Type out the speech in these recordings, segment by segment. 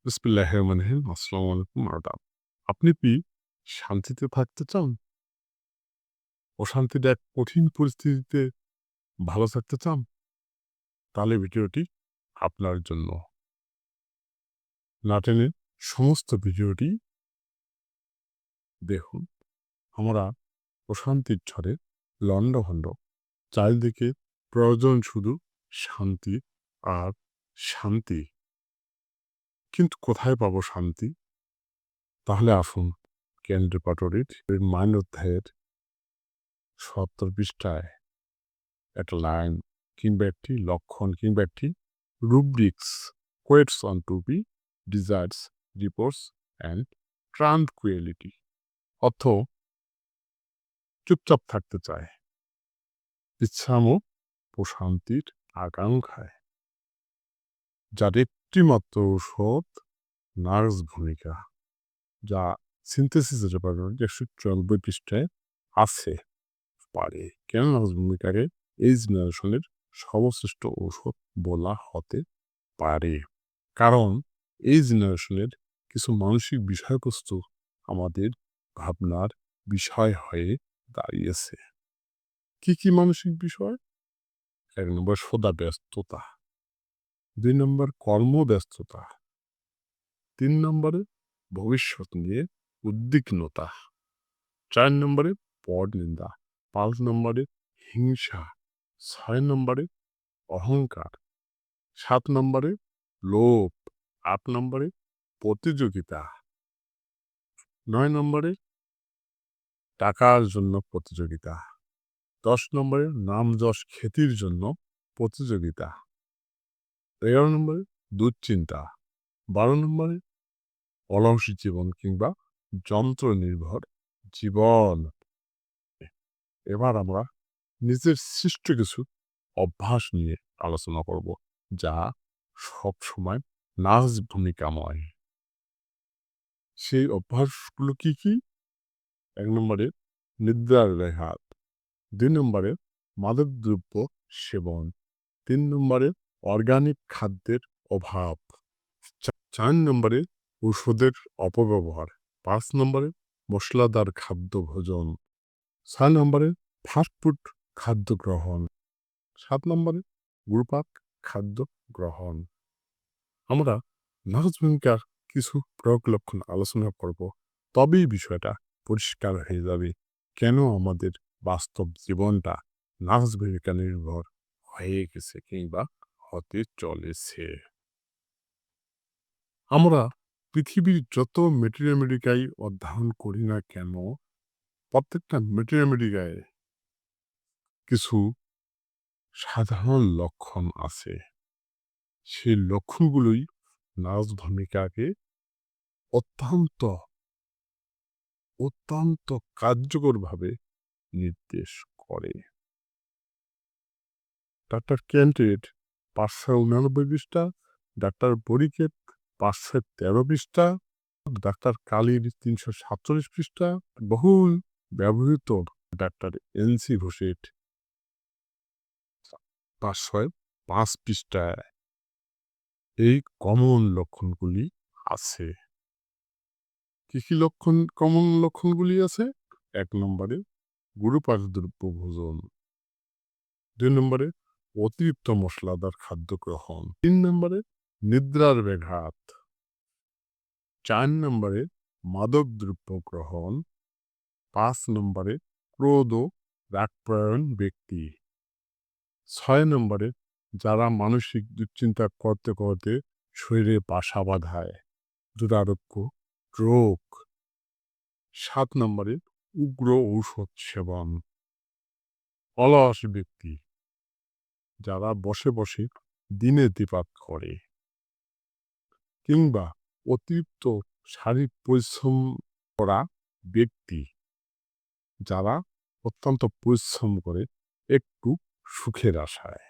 বিসমিল্লাহির রহমানির রহিম। আসসালামু আলাইকুম, আদাব। আপনি কি শান্তিতে থাকতে চান? অশান্তির এক কঠিন পরিস্থিতিতে ভালো থাকতে চান? তাহলে ভিডিওটি আপনার জন্য। না টেনে সমস্ত ভিডিওটি দেখুন। আমরা অশান্তির ঝড়ে লণ্ডভণ্ড, চারিদিকে প্রয়োজন শুধু শান্তি আর শান্তি। কিন্তু কোথায় পাবো শান্তি? তাহলে আসুন কেন্দ্র পাটরির মাইন অধ্যায়ের ৭০ পৃষ্ঠায় একটা লাইন কিংবা একটি লক্ষণ কিংবা একটি rubrics quotes on to be desires reports and tranquility অর্থ চুপচাপ থাকতে চায়, বিশ্রাম ও প্রশান্তির আকাঙ্ক্ষায়, যার একটিমাত্র ঔষধ নার্স ভূমিকা, যা সিনথেসিসের ডিপার্টমেন্ট ১৯৪ পৃষ্ঠায় আছে। পারে কেন নার্স ভূমিকাকে এই জেনারেশনের সর্বশ্রেষ্ঠ ঔষধ বলা হতে পারে? কারণ এই জেনারেশনের কিছু মানসিক বিষয়বস্তু আমাদের ভাবনার বিষয় হয়ে দাঁড়িয়েছে। কি কি মানসিক বিষয়? ১ নম্বর সদা ব্যস্ততা, ২ নম্বর কর্মব্যস্ততা, ৩ নম্বরে ভবিষ্যৎ নিয়ে উদ্বিগ্নতা, ৪ নম্বরে পরনিন্দা, ৫ নম্বরে হিংসা, ৬ নম্বরে অহংকার, ৭ নম্বরে লোভ, ৮ নম্বরে প্রতিযোগিতা, ৯ নম্বরে টাকার জন্য প্রতিযোগিতা, ১০ নম্বরে নাম-যশ খ্যাতির জন্য প্রতিযোগিতা, ১১ নম্বরে দুশ্চিন্তা, ১২ নম্বরে অলস জীবন কিংবা যন্ত্র নির্ভর জীবন। এবার আমরা নিজের সৃষ্ট কিছু অভ্যাস নিয়ে আলোচনা করব, যা সবসময় নার্স ভূমিকাময়। সেই অভ্যাসগুলো কি কি? ১ নম্বরে নিদ্রার ব্যাঘাত, ২ নম্বরে মাদকদ্রব্য সেবন, ৩ নম্বরে অর্গানিক খাদ্যের অভাব, ৪ নম্বরে ওষুধের অপব্যবহার, ৫ নম্বরে মশলাদার খাদ্য ভোজন, ৬ নম্বরে ফাস্টফুড খাদ্য গ্রহণ, ৭ নম্বরে ঘুরপাক খাদ্য গ্রহণ। আমরা নার্স ভূমিকার কিছু প্রয়োগ লক্ষণ আলোচনা করব, তবেই বিষয়টা পরিষ্কার হয়ে যাবে কেন আমাদের বাস্তব জীবনটা নার্স ভূমিকা নির্ভর হয়ে গেছে কিংবা হতে চলেছে। আমরা পৃথিবীর যত মেটেরিয়ামেডিকাই অধ্যয়ন করি না কেন, প্রত্যেকটা মেটেরিয়ামেডিকায় কিছু সাধারণ লক্ষণ আছে। সেই লক্ষণগুলোই নার্স ভূমিকাকে অত্যন্ত অত্যন্ত কার্যকরভাবে নির্দেশ করে। ডাক্তার কেন্টের ৫৮৯ পৃষ্ঠা, ডাক্তার বরিকের ৫১৩ পৃষ্ঠা, ডাক্তার কালীর ৩৪৭ পৃষ্ঠা, বহুল ব্যবহৃত ডাক্তার এনসি ঘোষের ৫০৫ পৃষ্ঠায় এই কমন লক্ষণগুলি আছে। কি কি কমন লক্ষণগুলি আছে? ১ নম্বরে গুরুপাকদ্রব্য ভোজন, ২ নম্বরে অতিরিক্ত মশলাদার খাদ্য গ্রহণ, ৩ নম্বরে নিদ্রার ব্যাঘাত, ৪ নম্বরে মাদকদ্রব্য গ্রহণ, ৫ নম্বরে ক্রোধ ও রাগপরায়ণ ব্যক্তি, ৬ নম্বরে যারা মানসিক দুশ্চিন্তা করতে করতে শরীরে বাসা বাঁধায়, দুরারোগ্য রোগ, ৭ নম্বরে উগ্র ঔষধ সেবন, অলস ব্যক্তি, যারা বসে বসে দিনে দিপাত করে, কিংবা অতিরিক্ত শারীরিক পরিশ্রম করা ব্যক্তি, যারা অত্যন্ত পরিশ্রম করে একটু সুখের আশায়,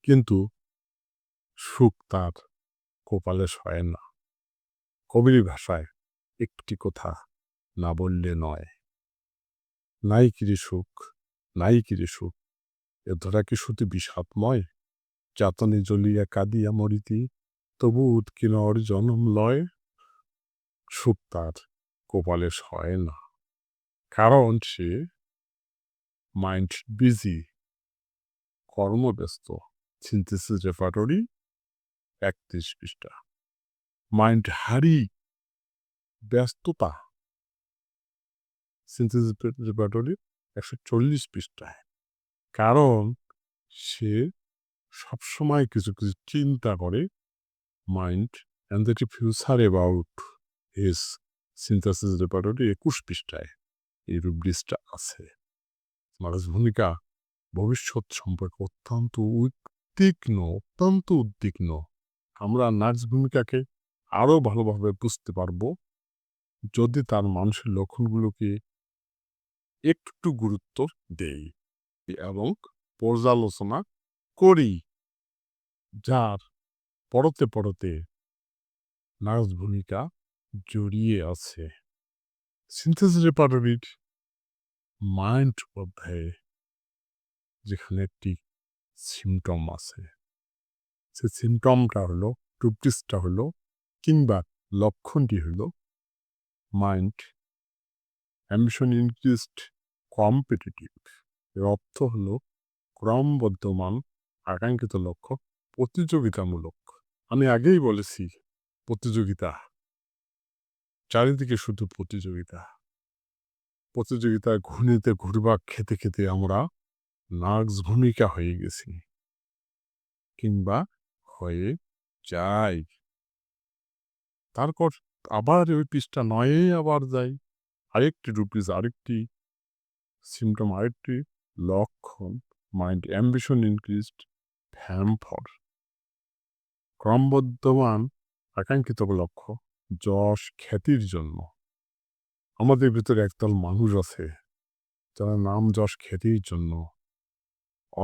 কিন্তু সুখ তার কপালে সয় না। কবির ভাষায় একটি কথা না বললে নয়, নাই কিরে সুখ, নাই কিরে সুখ, এ ধরা কি শুধু বিষাদময়, যাতনে জ্বলিয়া কাঁদিয়া মরিতি, তবু উৎকিনর জনম লয়, সুখ তার কপালে সয় না। কারণ সে মাইন্ড বিজি, কর্মব্যস্ত। সিনথেসিস রেপার্টরি ৩১ পৃষ্ঠা। মাইন্ড হারি, ব্যস্ততা। সিনথেসিস রেপার্টরি ১৪০ পৃষ্ঠায়। কারণ সে সবসময় কিছু কিছু চিন্তা করে। Mind and the future about his synthesis repertory ২১ পৃষ্ঠায় এই রুব্রিক্সটা আছে। মানুষ ভূমিকা ভবিষ্যৎ সম্পর্কে অত্যন্ত উদ্বিগ্ন। আমরা নার্স ভূমিকাকে আরো ভালোভাবে বুঝতে পারবো যদি তার মানুষের লক্ষণগুলোকে একটু গুরুত্ব দেই এবং পর্যালোচনা করি, যার পরতে নার্স ভূমিকা জড়িয়ে আছে। সিনথেসিস রেপার্টরির মাইন্ড অধ্যায়ে যেখানে একটি সিমটম আছে, সে সিমটমটা হলো, রুব্রিক্সটা হলো, কিংবা লক্ষণটি হলো মাইন্ড অ্যাম্বিশন ইনক্রিজড কম্পিটিটিভ। এর অর্থ হলো ক্রমবর্ধমান আকাঙ্ক্ষিত লক্ষ্য প্রতিযোগিতামূলক। আমি আগেই বলেছি প্রতিযোগিতা, চারিদিকে শুধু প্রতিযোগিতায় ঘূর্ণিতে ঘুরপাক খেতে আমরা নার্স ভূমিকা হয়ে গেছি কিংবা হয়ে যাই। তারপর আবার ওই পৃষ্ঠা ৯ আবার যাই। আরেকটি রুব্রিক্স, আরেকটি সিমটম, আরেকটি লক্ষণ, মাইন্ড অ্যাম্বিশন ইনক্রিজড ভ্যাম্পর। ক্রমবর্ধমান আকাঙ্ক্ষিত লক্ষ্য যশ খ্যাতির জন্য। আমাদের ভিতরে একদল মানুষ আছে যারা নাম যশ খ্যাতির জন্য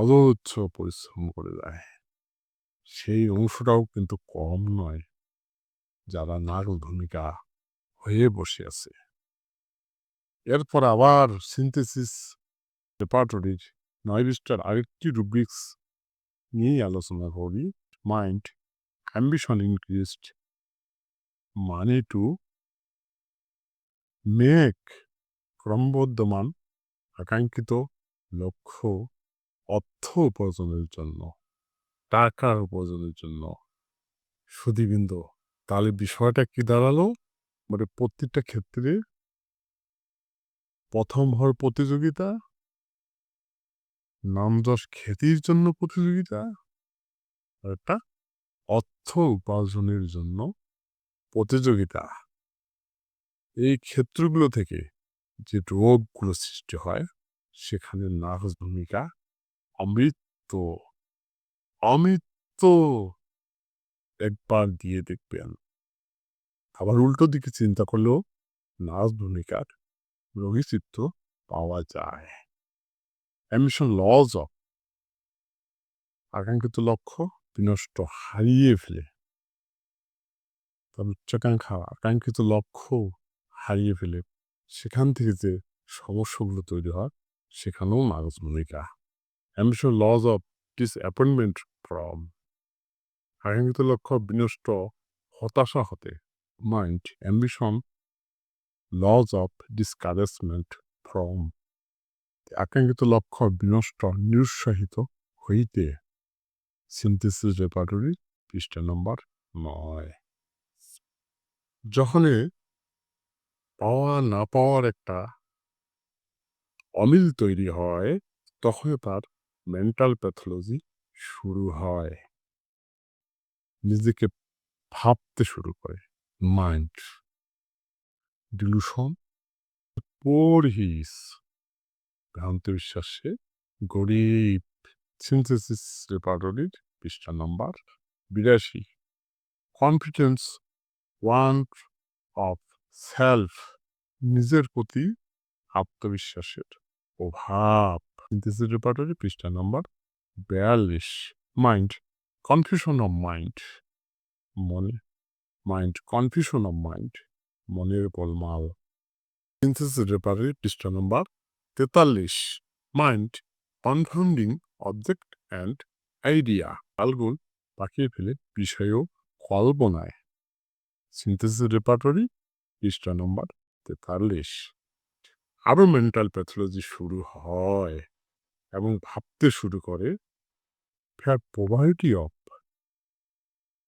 অজস্র পরিশ্রম করে যায়। সেই অংশটাও কিন্তু কম নয় যারা নারী ভূমিকা হয়ে বসে আছে। এরপর আবার সিনথেসিস রেপার্টরির ৯ পৃষ্ঠার আরেকটি রুব্রিক্স নিয়েই আলোচনা করি। মাইন্ড অ্যাম্বিশন ইনক্রিজড মানে টু মেক ক্রমবর্ধমান আকাঙ্ক্ষিত লক্ষ্য অর্থ উপার্জনের জন্য, টাকার উপার্জনের জন্য। সুধীবৃন্দ, তাহলে বিষয়টা কি দাঁড়ালো? মানে প্রত্যেকটা ক্ষেত্রে প্রথম হওয়ার প্রতিযোগিতা, নাম যশ খ্যাতির জন্য প্রতিযোগিতা, আর একটা অর্থ উপার্জনের জন্য প্রতিযোগিতা। এই ক্ষেত্রগুলো থেকে যে রোগগুলো সৃষ্টি হয় সেখানে নার্স ভূমিকা অমৃত অমৃত একবার দিয়ে দেখবেন। আবার উল্টো দিকে চিন্তা করলেও নার্স ভূমিকার রোগী চিত্র পাওয়া যায়। অ্যাম্বিশন লস অফ, আকাঙ্ক্ষিত লক্ষ্য বিনষ্ট, হারিয়ে ফেলে। তার উচ্চাকাঙ্ক্ষা, আকাঙ্ক্ষিত লক্ষ্য হারিয়ে ফেলে, সেখান থেকে যে সমস্যাগুলো তৈরি হয় সেখানেও নার্স ভূমিকা। Ambition loss of disappointment from, আকাঙ্ক্ষিত লক্ষ্য বিনষ্ট, হতাশা হতে। Mind ambition loss of discouragement from, আকাঙ্ক্ষিত লক্ষ্য বিনষ্ট, নিরুৎসাহিত হইতে। সিনথেসিস রেপার্টরি পৃষ্ঠা নম্বর ৯। যখনই পাওয়া না পাওয়ার একটা অমিল তৈরি হয় তখন তার মেন্টাল প্যাথোলজি শুরু হয়, নিজেকে ভাবতে শুরু করে। মাইন্ড ডিলুশন পড়হিস, ভ্রান্ত বিশ্বাসে গরিব। সিনথেসিস রেপার্টরির পৃষ্ঠা নম্বর ৮২। কনফিডেন্স ওয়ান্ট অফ সেলফ, নিজের প্রতি আত্মবিশ্বাসের অভাব। সিনথেসিস রেপার্টরি পৃষ্ঠা নম্বর ৪২। Mind confusion of mind, confusion of mind, মনের গোলমাল। সিনথেসিস রেপার্টরি পৃষ্ঠা নম্বর ৪৩। মাইন্ড কনফাউন্ডিং অবজেক্ট অ্যান্ড আইডিয়া, আলগুল পাকিয়ে ফেলে বিষয় ও কল্পনায় সিনথেসিস রেপার্টরি পৃষ্ঠা নম্বর 43। আরও মেন্টাল প্যাথোলজি শুরু হয় এবং ভাবতে শুরু করে প্রবাবিলিটি অফ,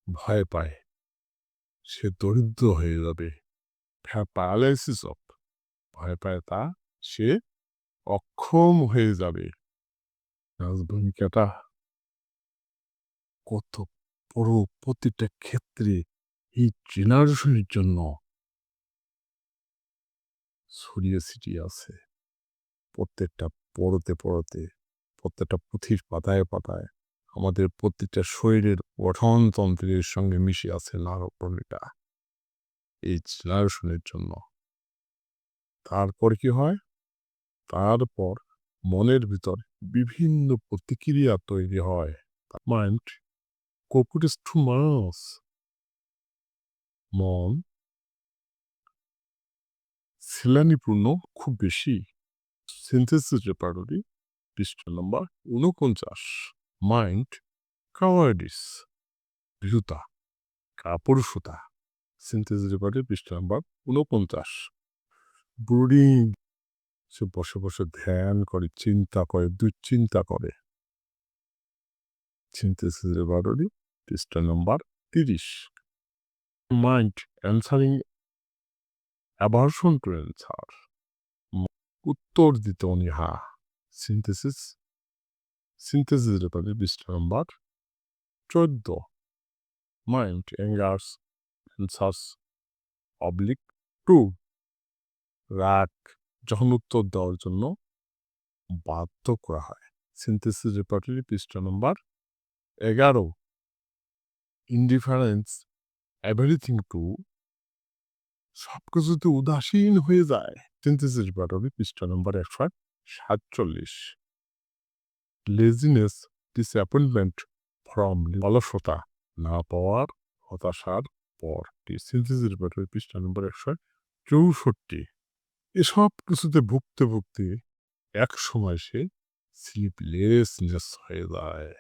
ভয় পায় সে দরিদ্র হয়ে যাবে। প্যারালাইসিস অফ, ভয় পায় সে অক্ষম হয়ে যাবে। রাজভূমিকাটা কত বড়, প্রতিটা ক্ষেত্রে এই জেনারেশনের জন্য ছড়িয়ে ছিটিয়ে আছে। প্রত্যেকটা পড়তে প্রত্যেকটা পুঁথির পাতায় পাতায় আমাদের প্রত্যেকটা শরীরের গঠনতন্ত্রের সঙ্গে মিশে আছে নারকভূমিকা এই জেনারেশনের জন্য। তারপর কি হয়? তারপর মনের ভিতর বিভিন্ন প্রতিক্রিয়া তৈরি হয়। মাইন্ড কোঅপারেটস টু মাস, মন ছেলানিপূর্ণ খুব বেশি। সিনথেসিস রেপার্টরি পৃষ্ঠা নম্বর 49। মাইন্ড কাওয়ার্ডিস, ভীরুতা, কাপুরুষতা। সিনথেসিস রেপার্টরি পৃষ্ঠা নম্বর 49। ব্রুডিং, সে বসে বসে ধ্যান করে, চিন্তা করে, দুশ্চিন্তা করে। সিনথেসিস রেপার্টরি পৃষ্ঠা নম্বর 30। Mind answering aversion to answer, উত্তর দিতে অনীহা। সিনথেসিস রেপার্টরি পৃষ্ঠা নম্বর 14। মাইন্ড অ্যাঙ্গার্স অ্যান্সার্স অবলিক টু, রাগ যখন উত্তর দেওয়ার জন্য বাধ্য করা হয়। সিনথেসিস রেপার্টরি পৃষ্ঠা নম্বর 11। ইনডিফারেন্স এভরিথিং টু, সবকিছুতে উদাসীন হয়ে যায়। সিনথেসিস রেপার্টরি পৃষ্ঠা নম্বর 147। লেজিনেস, ডিসঅ্যাপয়েন্টমেন্ট ফ্রম, অলসতা, না পাওয়ার হতাশার পর। সিনথেসিস রেপার্টরি পৃষ্ঠা নম্বর 164। এসব কিছুতে ভুগতে ভুগতে এক সময় সে স্লিপলেসনেস হয়ে যায়।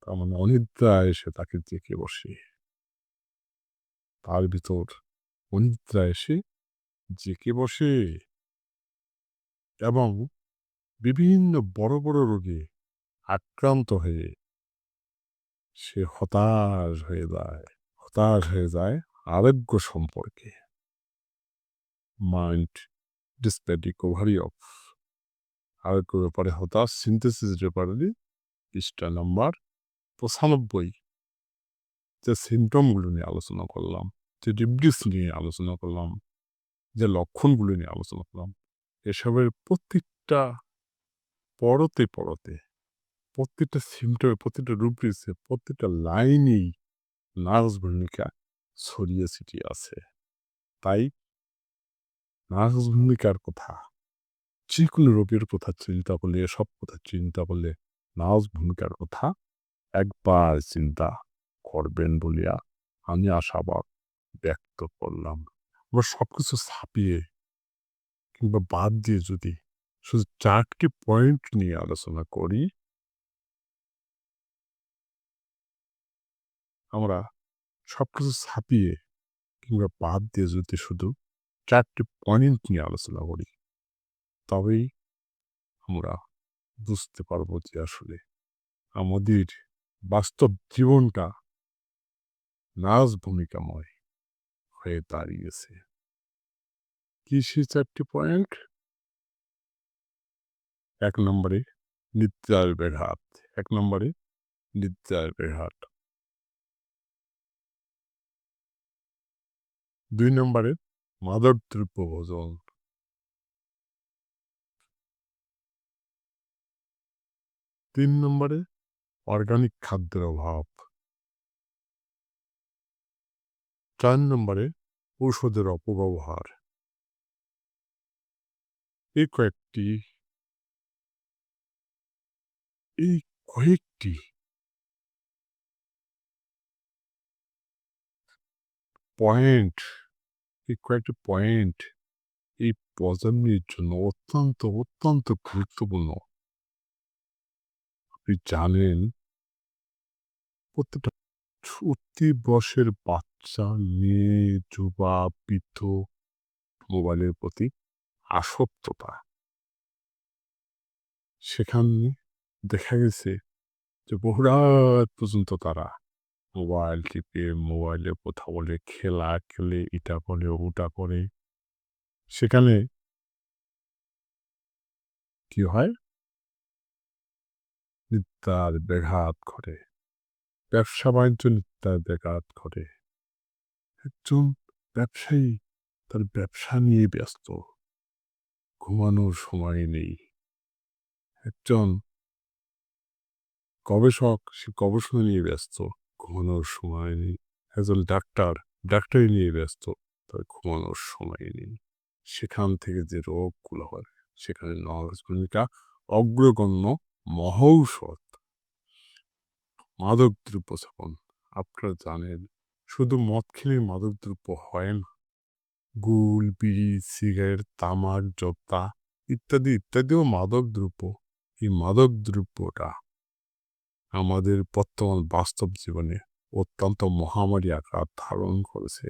তার মানে অনিদ্রা এসে তাকে জেঁকে বসে, তার ভিতর অনিদ্রা এসে জেঁকে বসে এবং বিভিন্ন বড় বড় রোগে আক্রান্ত হয়ে সে হতাশ হয়ে যায় আরোগ্য সম্পর্কে। মাইন্ড ডিসপ্লে রিকভারি অফ, আরোগ্য ব্যাপারে হতাশ। সিনথেসিস রেপার্টরি পৃষ্ঠা নাম্বার 95। যে সিমটমগুলো নিয়ে আলোচনা করলাম, যে ডিবডিস নিয়ে আলোচনা করলাম, যে লক্ষণগুলো নিয়ে আলোচনা করলাম, এসবের প্রত্যেকটা পরতে প্রত্যেকটা সিমটমে, প্রত্যেকটা রুব্রিক্সে, প্রত্যেকটা লাইনেই নার্স ভূমিকা ছড়িয়ে ছিটিয়ে আছে। তাই নার্স ভূমিকার কথা, যে কোনো রোগের কথা চিন্তা করলে, এসব কথা চিন্তা করলে নার্স ভূমিকার কথা একবার চিন্তা করবেন বলিয়া আমি আশাবাদ ব্যক্ত করলাম। আমরা সবকিছু ছাপিয়ে কিংবা বাদ দিয়ে যদি শুধু 4টি পয়েন্ট নিয়ে আলোচনা করি, আমরা সবকিছু ছাপিয়ে কিংবা বাদ দিয়ে যদি শুধু 4টি পয়েন্ট নিয়ে আলোচনা করি, তবেই আমরা বুঝতে পারবো যে আসলে আমাদের বাস্তব জীবনটা নার্স ভূমিকাময় হয়ে দাঁড়িয়েছে। কি সেই 4টি পয়েন্ট? 1 নম্বরে নিদ্রার ব্যাঘাত। 1 নম্বরে নিদ্রার ব্যাঘাত। 2 নম্বরে মাদকদ্রব্য ভোজন। 3 নম্বরে অর্গানিক খাদ্যের অভাব। 4 নম্বরে ঔষধের অপব্যবহার। এই কয়েকটি পয়েন্ট, এই কয়েকটি পয়েন্ট এই প্রজন্মের জন্য অত্যন্ত গুরুত্বপূর্ণ। আপনি জানেন প্রত্যেকটা উঠতি বয়সের বাচ্চা, মেয়ে, যুবা, বৃদ্ধ মোবাইলের প্রতি আসক্ততা। সেখানে দেখা গেছে যে বহুরাত পর্যন্ত তারা মোবাইল টিপে, মোবাইলে কথা বলে, খেলা খেলে, এটা করে, ওটা করে। সেখানে কি হয়? নিদ্রার ব্যাঘাত ঘটে। ব্যবসা-বাণিজ্য নিদ্রার ব্যাঘাত ঘটে। একজন ব্যবসায়ী তার ব্যবসা নিয়ে ব্যস্ত। ঘুমানোর সময় নেই। একজন গবেষক সে গবেষণা নিয়ে ব্যস্ত। ঘুমানোর সময় নেই। একজন ডাক্তার ডাক্তারি নিয়ে ব্যস্ত। তার ঘুমানোর সময় নেই। সেখান থেকে যে রোগগুলো হয় সেখানে নার্স ভূমিকা অগ্রগণ্য মহৌষধ। মাদকদ্রব্য সেবন। আপনারা জানেন শুধু মদ খেলে মাদকদ্রব্য হয় না। গুল, বিড়ি, সিগারেট, তামাক, জর্দা ইত্যাদি ইত্যাদিও মাদকদ্রব্য। এই মাদকদ্রব্যটা আমাদের বর্তমান বাস্তব জীবনে অত্যন্ত মহামারী আকার ধারণ করেছে,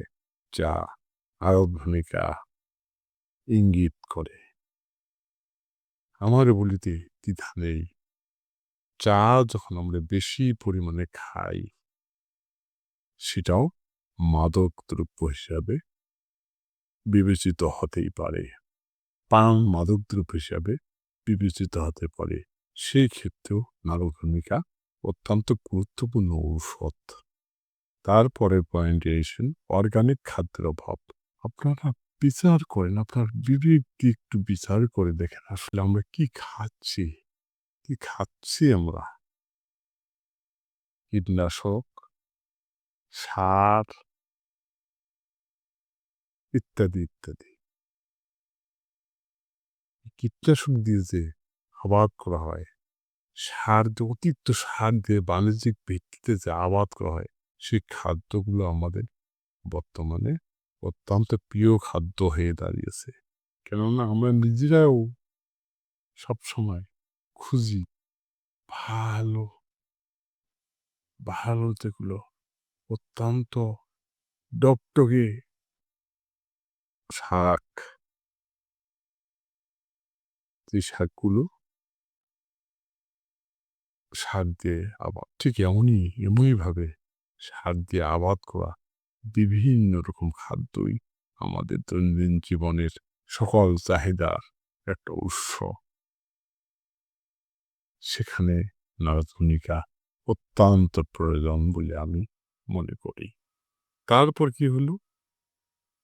যা আরো ভূমিকা ইঙ্গিত করে। আমার বলিতে দ্বিধা নেই, চা যখন আমরা বেশি পরিমাণে খাই সেটাও মাদক দ্রব্য হিসাবে বিবেচিত হতেই পারে। পান মাদকদ্রব্য হিসাবে বিবেচিত হতে পারে। সেই ক্ষেত্রেও নারী ভূমিকা অত্যন্ত গুরুত্বপূর্ণ ঔষধ। তারপরের পয়েন্টে এসেন অর্গানিক খাদ্যের অভাব। আপনারা বিচার করেন, আপনার বিবেক দিয়ে একটু বিচার করে দেখেন আসলে আমরা কি খাচ্ছি? কি খাচ্ছি আমরা? কীটনাশক, সার ইত্যাদি, ইত্যাদি। কীটনাশক দিয়ে যে আবাদ করা হয়, সার দিয়ে অতিরিক্ত সার দিয়ে বাণিজ্যিক ভিত্তিতে যে আবাদ করা হয়, সেই খাদ্যগুলো আমাদের বর্তমানে অত্যন্ত প্রিয় খাদ্য হয়ে দাঁড়িয়েছে। কেননা আমরা নিজেরাও সবসময় খুঁজি ভালো, ভালো যেগুলো অত্যন্ত ডকটকে শাক, যে শাকগুলো সার দিয়ে আবাদ ঠিক এমনইভাবে সার দিয়ে আবাদ করা বিভিন্ন রকম খাদ্যই আমাদের দৈনন্দিন জীবনের সকল চাহিদার একটা উৎস। সেখানে নারদ ভূমিকা অত্যন্ত প্রয়োজন বলে আমি মনে করি। তারপর কি হলো?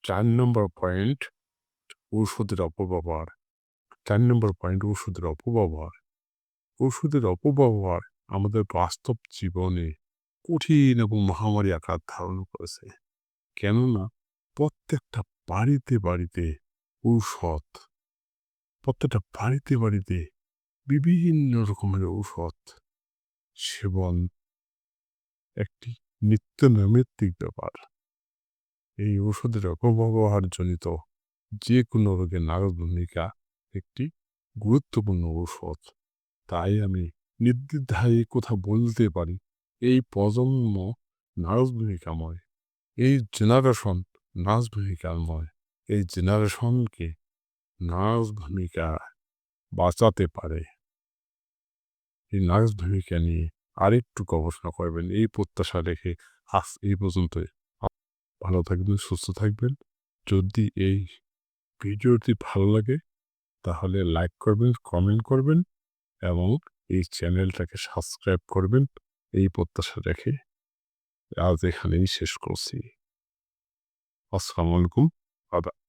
৪ নম্বর পয়েন্ট ঔষধের অপব্যবহার। ৪ নম্বর পয়েন্ট ওষুধের অপব্যবহার। ওষুধের অপব্যবহার আমাদের বাস্তব জীবনে কঠিন এবং মহামারী আকার ধারণ করেছে। কেননা প্রত্যেকটা বাড়িতে বাড়িতে ঔষধ, প্রত্যেকটা বাড়িতে বাড়িতে বিভিন্ন রকমের ঔষধ সেবন একটি নিত্য নৈমিত্তিক ব্যাপার। এই ঔষধের অপব্যবহার জনিত যে কোনো রোগের নারদ ভূমিকা একটি গুরুত্বপূর্ণ ঔষধ। তাই আমি নির্দ্বিধায় এই কথা বলতে পারি, এই প্রজন্ম নার্স ভূমিকাময়, এই জেনারেশন নার্স ভূমিকাময়। এই জেনারেশনকে নার্স ভূমিকা বাঁচাতে পারে। এই নার্স ভূমিকা নিয়ে আরেকটু গবেষণা করবেন এই প্রত্যাশা রেখে আজ এই পর্যন্তই। ভালো থাকবেন, সুস্থ থাকবেন। যদি এই ভিডিওটি ভালো লাগে তাহলে লাইক করবেন, কমেন্ট করবেন এবং এই চ্যানেলটাকে সাবস্ক্রাইব করবেন। এই প্রত্যাশা রেখে আজ এখানেই শেষ করছি। আসসালামু আলাইকুম। আদাব।